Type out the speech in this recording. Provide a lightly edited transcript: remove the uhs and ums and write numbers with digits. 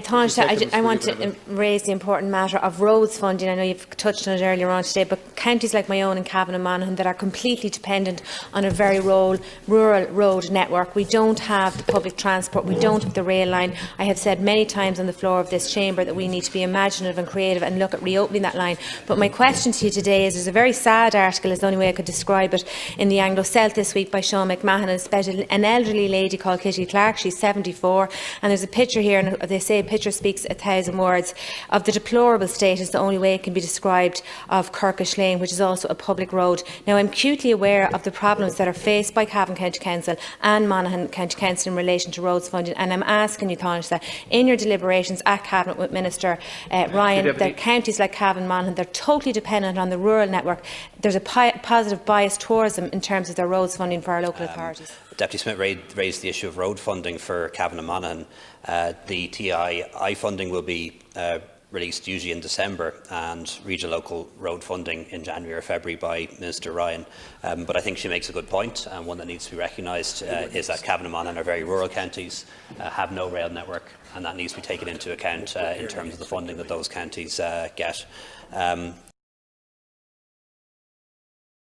Taoiseach, I want to raise the important matter of roads funding. I know you've touched on it earlier on today, but counties like my own in Cavan and Monaghan that are completely dependent on a very rural road network. We don't have the public transport, we don't have the rail line. I have said many times on the floor of this chamber that we need to be imaginative and creative and look at reopening that line. But my question to you today is, there's a very sad article, is the only way I could describe it, in the Anglo-Celt this week by Sean McMahon. It's about an elderly lady called Kitty Clark. She's 74, and there's a picture here, and they say a picture speaks 1,000 words, of the deplorable state, is the only way it can be described, of Kirkish Lane, which is also a public road. Now, I'm acutely aware of the problems that are faced by Cavan County Council and Monaghan County Council in relation to roads funding, and I'm asking you, Taoiseach, that in your deliberations at Cabinet with Minister Ryan, that counties like Cavan and Monaghan, they're totally dependent on the rural network. There's a positive bias towards them in terms of their roads funding for our local authorities. Deputy Smyth raised the issue of road funding for Cavan and Monaghan. The TII funding will be released usually in December, and regional local road funding in January or February by Minister Ryan. But I think she makes a good point, and one that needs to be recognised is that Cavan and Monaghan are very rural counties, have no rail network, and that needs to be taken into account in terms of the funding that those counties get.